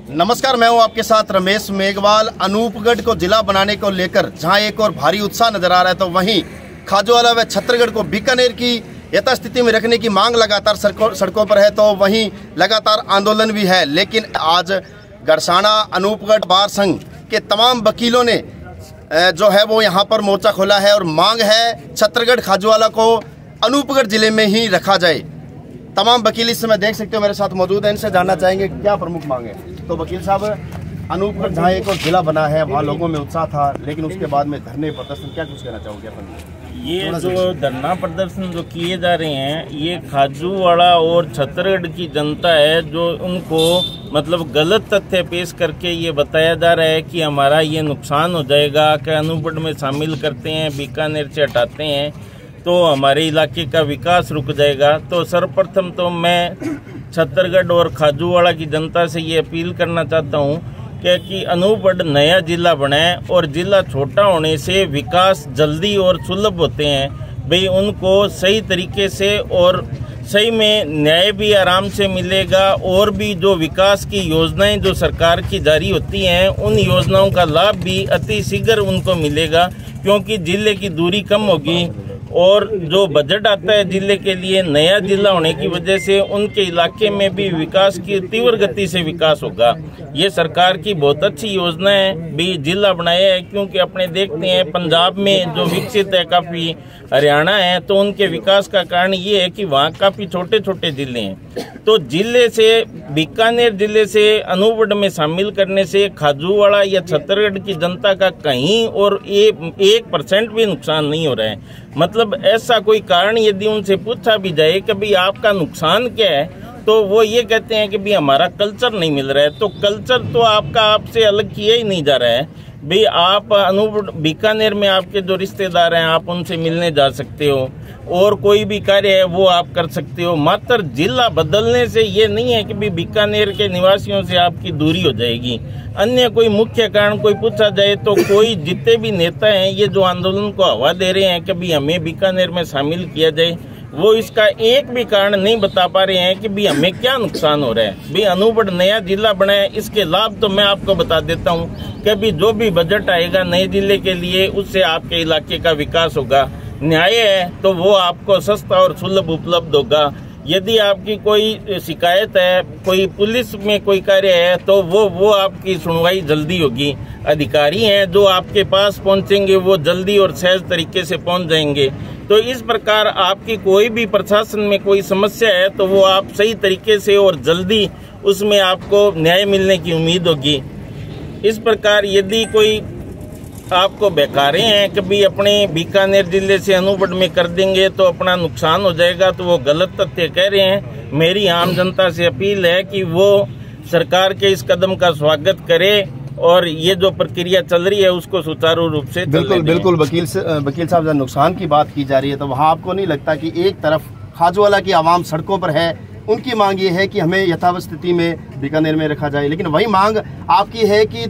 नमस्कार, मैं हूं आपके साथ रमेश मेघवाल। अनूपगढ़ को जिला बनाने को लेकर जहां एक और भारी उत्साह नजर आ रहा है, तो वहीं खाजूवाला व छत्तरगढ़ को बीकानेर की यथास्थिति में रखने की मांग लगातार सड़कों पर है, तो वहीं लगातार आंदोलन भी है। लेकिन आज गड़साना अनूपगढ़ बार संघ के तमाम वकीलों ने जो है वो यहाँ पर मोर्चा खोला है और मांग है छत्तरगढ़ खाजूवाला को अनूपगढ़ जिले में ही रखा जाए। तमाम वकील इस समय देख सकते हो मेरे साथ मौजूद हैं, इनसे जानना चाहेंगे क्या प्रमुख मांग है। तो वकील साहब, अनूपगढ़ जहाँ एक और जिला बना है वहाँ लोगों में उत्साह था, लेकिन उसके बाद में धरने प्रदर्शन, क्या कुछ कहना चाहोगे अपन? ये जो धरना प्रदर्शन जो किए जा रहे हैं, ये खाजूवाड़ा और छत्तरगढ़ की जनता है जो उनको मतलब गलत तथ्य पेश करके ये बताया जा रहा है कि हमारा ये नुकसान हो जाएगा, कि अनूपगढ़ में शामिल करते हैं, बीकानेर से हटाते हैं तो हमारे इलाके का विकास रुक जाएगा। तो सर्वप्रथम तो मैं छत्तरगढ़ और खाजूवाड़ा की जनता से ये अपील करना चाहता हूँ कि अनूपगढ़ नया जिला बनाए, और जिला छोटा होने से विकास जल्दी और सुलभ होते हैं भाई, उनको सही तरीके से और सही में न्याय भी आराम से मिलेगा, और भी जो विकास की योजनाएं जो सरकार की जारी होती हैं उन योजनाओं का लाभ भी अति शीघ्र उनको मिलेगा, क्योंकि जिले की दूरी कम होगी और जो बजट आता है जिले के लिए नया जिला होने की वजह से उनके इलाके में भी विकास की तीव्र गति से विकास होगा। ये सरकार की बहुत अच्छी योजना है भी जिला बनाया है, क्योंकि अपने देखते हैं पंजाब में जो विकसित है काफ़ी, हरियाणा है, तो उनके विकास का कारण ये है कि वहाँ काफ़ी छोटे छोटे जिले हैं। तो जिले से बीकानेर जिले से अनूपगढ़ में शामिल करने से खाजूवाड़ा या छत्तरगढ़ की जनता का कहीं और 1% भी नुकसान नहीं हो रहा है। मतलब ऐसा कोई कारण यदि उनसे पूछा भी जाए कि भाई आपका नुकसान क्या है, तो वो ये कहते हैं कि भाई हमारा कल्चर नहीं मिल रहा है। तो कल्चर तो आपका आपसे अलग किया ही नहीं जा रहा है भाई। आप अनूपगढ़ बीकानेर में आपके जो रिश्तेदार हैं आप उनसे मिलने जा सकते हो, और कोई भी कार्य है वो आप कर सकते हो। मात्र जिला बदलने से ये नहीं है कि भाई बीकानेर के निवासियों से आपकी दूरी हो जाएगी। अन्य कोई मुख्य कारण कोई पूछा जाए तो कोई जितने भी नेता हैं ये जो आंदोलन को हवा दे रहे हैं कि भाई हमें बीकानेर में शामिल किया जाए, वो इसका एक भी कारण नहीं बता पा रहे हैं कि भाई हमें क्या नुकसान हो रहा है। भाई अनूपगढ़ नया जिला बना है, इसके लाभ तो मैं आपको बता देता हूँ कि अभी जो भी बजट आएगा नए जिले के लिए उससे आपके इलाके का विकास होगा। न्याय है तो वो आपको सस्ता और सुलभ उपलब्ध होगा। यदि आपकी कोई शिकायत है, कोई पुलिस में कोई कार्य है, तो वो आपकी सुनवाई जल्दी होगी। अधिकारी हैं जो आपके पास पहुंचेंगे वो जल्दी और सहज तरीके से पहुंच जाएंगे। तो इस प्रकार आपकी कोई भी प्रशासन में कोई समस्या है तो वो आप सही तरीके से और जल्दी उसमें आपको न्याय मिलने की उम्मीद होगी। इस प्रकार यदि कोई आपको बहकारे हैं कि भाई अपने बीकानेर जिले से अनूपगढ़ में कर देंगे तो अपना नुकसान हो जाएगा, तो वो गलत तथ्य कह रहे हैं। मेरी आम जनता से अपील है कि वो सरकार के इस कदम का स्वागत करे और ये जो प्रक्रिया चल रही है उसको सुचारू रूप से बिल्कुल वकील साहब, जब नुकसान की बात की जा रही है तो वहाँ आपको नहीं लगता कि एक तरफ खाजूवाला की आवाम सड़कों पर है, उनकी मांग ये है कि हमें यथावत स्थिति में बीकानेर में रखा जाए, लेकिन वही मांग आपकी है कि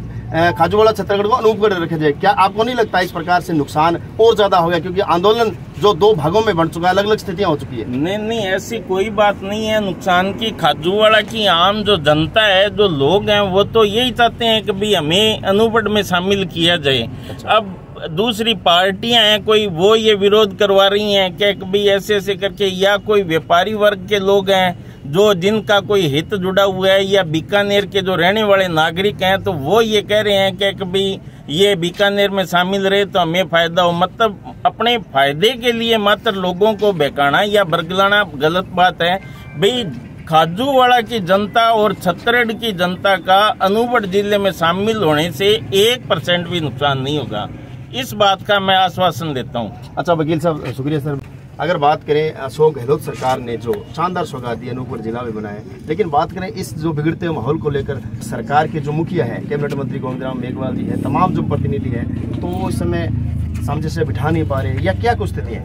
खाजूवाड़ा छत्तरगढ़ को अनूपगढ़ रखा जाए। क्या आपको नहीं लगता इस प्रकार से नुकसान और ज्यादा हो गया, क्योंकि आंदोलन जो दो भागों में बन चुका है, अलग अलग स्थितियां हो चुकी है? नहीं, ऐसी कोई बात नहीं है नुकसान की। खाजूवाड़ा की आम जो जनता है, जो लोग हैं, वो तो यही चाहते हैं कि भाई हमें अनूपगढ़ में शामिल किया जाए। अब दूसरी पार्टियां हैं कोई, वो ये विरोध करवा रही हैं कि भाई ऐसे ऐसे करके, या कोई व्यापारी वर्ग के लोग हैं जो जिनका कोई हित जुड़ा हुआ है, या बीकानेर के जो रहने वाले नागरिक हैं, तो वो ये कह रहे हैं कि भाई ये बीकानेर में शामिल रहे तो हमें फायदा हो। मतलब अपने फायदे के लिए मात्र लोगों को बहकाना या बरगलाना गलत बात है। भाई खाजूवाड़ा की जनता और छत्तरगढ़ की जनता का अनूपगढ़ जिले में शामिल होने से 1% भी नुकसान नहीं होगा, इस बात का मैं आश्वासन देता हूँ। अच्छा वकील साहब, शुक्रिया सर। अगर बात करें अशोक गहलोत सरकार ने जो शानदार सौगात दी अनूपगढ़ जिला में बनाए, लेकिन बात करें इस जो बिगड़ते माहौल को लेकर सरकार के जो मुखिया है, कैबिनेट मंत्री गोविंद मेघवाल जी है, तमाम जो प्रतिनिधि है, तो वो इस समय सामने से बिठा नहीं पा रहे, या क्या कुछ स्थिति है?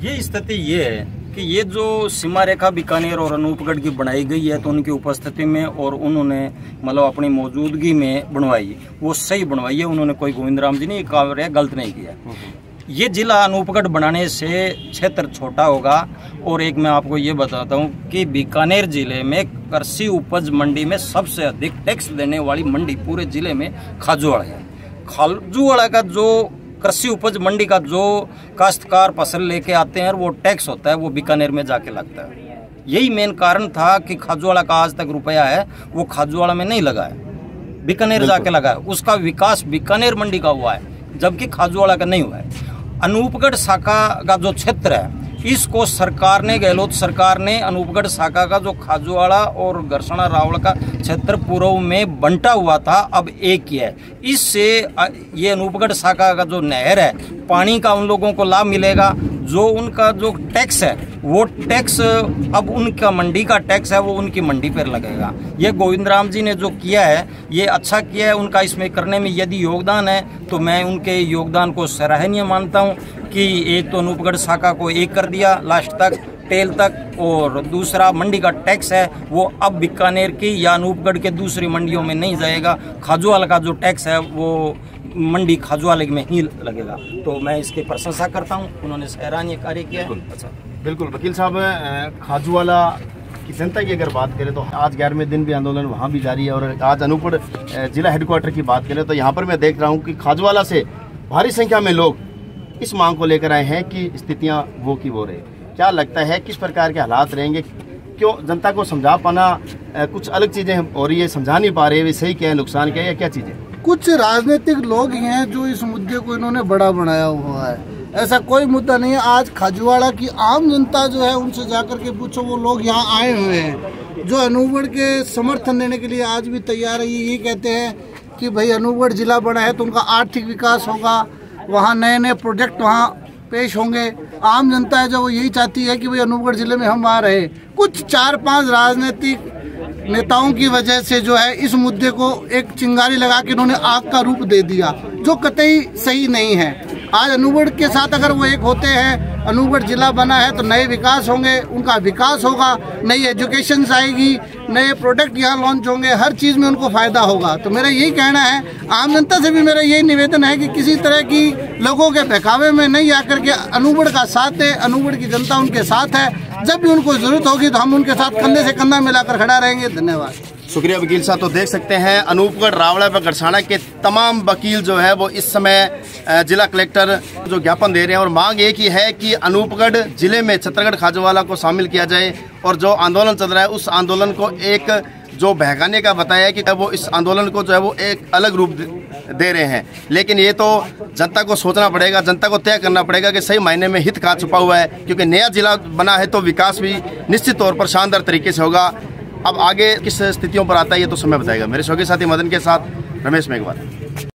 ये स्थिति ये है कि ये जो सीमा रेखा बीकानेर और अनूपगढ़ की बनाई गई है तो उनकी उपस्थिति में और उन्होंने मतलब अपनी मौजूदगी में बनवाई, वो सही बनवाई है। उन्होंने कोई गोविंद राम जी ने कार्य गलत नहीं किया। ये जिला अनूपगढ़ बनाने से क्षेत्र छोटा होगा। और एक मैं आपको ये बताता हूँ कि बीकानेर जिले में कृषि उपज मंडी में सबसे अधिक टैक्स देने वाली मंडी पूरे जिले में खाजूवाड़ा है। खाजूवाड़ा का जो कृषि उपज मंडी का जो काश्तकार फसल लेके आते हैं वो टैक्स होता है वो बीकानेर में जाके लगता है। यही मेन कारण था कि खाजूवाड़ा का आज तक रुपया है वो खाजूवाड़ा में नहीं लगा है, बीकानेर जाके लगा है। उसका विकास बीकानेर मंडी का हुआ है जबकि खाजूवाड़ा का नहीं हुआ है। अनूपगढ़ शाखा का जो क्षेत्र है इसको सरकार ने, गहलोत सरकार ने अनूपगढ़ शाखा का जो खाजूवाड़ा और गरसना रावल का क्षेत्र पूर्व में बंटा हुआ था अब एक ही है। इससे ये अनूपगढ़ शाखा का जो नहर है पानी का उन लोगों को लाभ मिलेगा। जो उनका जो टैक्स है वो टैक्स अब उनका मंडी का टैक्स है वो उनकी मंडी पर लगेगा। ये गोविंद राम जी ने जो किया है ये अच्छा किया है। उनका इसमें करने में यदि योगदान है तो मैं उनके योगदान को सराहनीय मानता हूँ कि एक तो अनूपगढ़ शाखा को एक कर दिया लास्ट तक टेल तक, और दूसरा मंडी का टैक्स है वो अब बीकानेर की या अनूपगढ़ के दूसरी मंडियों में नहीं जाएगा। खाजूवाड़ा का जो टैक्स है वो मंडी खाजूवाड़ा में ही लगेगा। तो मैं इसकी प्रशंसा करता हूँ, उन्होंने सराहनीय कार्य किया है। अच्छा बिल्कुल वकील साहब, खाजूवाड़ा की जनता की अगर बात करें तो आज 11वें दिन भी आंदोलन वहाँ भी जारी है। और आज अनूपगढ़ जिला हेडक्वार्टर की बात करें तो यहाँ पर मैं देख रहा हूँ कि खाजूवाड़ा से भारी संख्या में लोग इस मांग को लेकर आए हैं कि स्थितियाँ वो की वो रहे। क्या लगता है किस प्रकार के हालात रहेंगे? क्यों जनता को समझा पाना कुछ अलग चीज़ें हो रही है, समझा नहीं पा रहे, वे सही क्या है, नुकसान क्या है, या क्या चीज़ें? कुछ राजनीतिक लोग हैं जो इस मुद्दे को इन्होंने बड़ा बनाया हुआ है। ऐसा कोई मुद्दा नहीं है। आज खाजूवाड़ा की आम जनता जो है उनसे जाकर के पूछो, वो लोग यहाँ आए हुए हैं जो अनूपगढ़ के समर्थन देने के लिए आज भी तैयार है। ये कहते हैं कि भाई अनूपगढ़ जिला बना है तो उनका आर्थिक विकास होगा, वहाँ नए नए प्रोजेक्ट वहाँ पेश होंगे। आम जनता है जो वो यही चाहती है कि भाई अनूपगढ़ जिले में हम आ रहे। कुछ 4-5 राजनीतिक नेताओं की वजह से जो है इस मुद्दे को एक चिंगारी लगा के इन्होंने आग का रूप दे दिया जो कतई सही नहीं है। आज अनूपगढ़ के साथ अगर वो एक होते हैं, अनूपगढ़ जिला बना है तो नए विकास होंगे, उनका विकास होगा, नई एजुकेशन आएगी, नए प्रोडक्ट यहाँ लॉन्च होंगे, हर चीज़ में उनको फायदा होगा। तो मेरा यही कहना है, आम जनता से भी मेरा यही निवेदन है कि किसी तरह की लोगों के बहकावे में नहीं आकर के अनूपगढ़ का साथ है, अनूपगढ़ की जनता उनके साथ है। जब भी उनको जरूरत होगी तो हम उनके साथ कंधे से कंधा मिलाकर खड़ा रहेंगे। धन्यवाद। शुक्रिया वकील साहब। तो देख सकते हैं अनूपगढ़, रावड़ा व गरसाना के तमाम वकील जो है वो इस समय जिला कलेक्टर जो ज्ञापन दे रहे हैं और मांग एक ही है कि अनूपगढ़ जिले में छत्तरगढ़ खाजूवाड़ा को शामिल किया जाए। और जो आंदोलन चल रहा है उस आंदोलन को एक जो बहकाने का बताया है कि वो इस आंदोलन को जो है वो एक अलग रूप दे रहे हैं। लेकिन ये तो जनता को सोचना पड़ेगा, जनता को तय करना पड़ेगा कि सही मायने में हित कहाँ छुपा हुआ है, क्योंकि नया जिला बना है तो विकास भी निश्चित तौर पर शानदार तरीके से होगा। अब आगे किस स्थितियों पर आता है ये तो समय बताएगा। मेरे सहयोगी साथी मदन के साथ रमेश मेघवाल।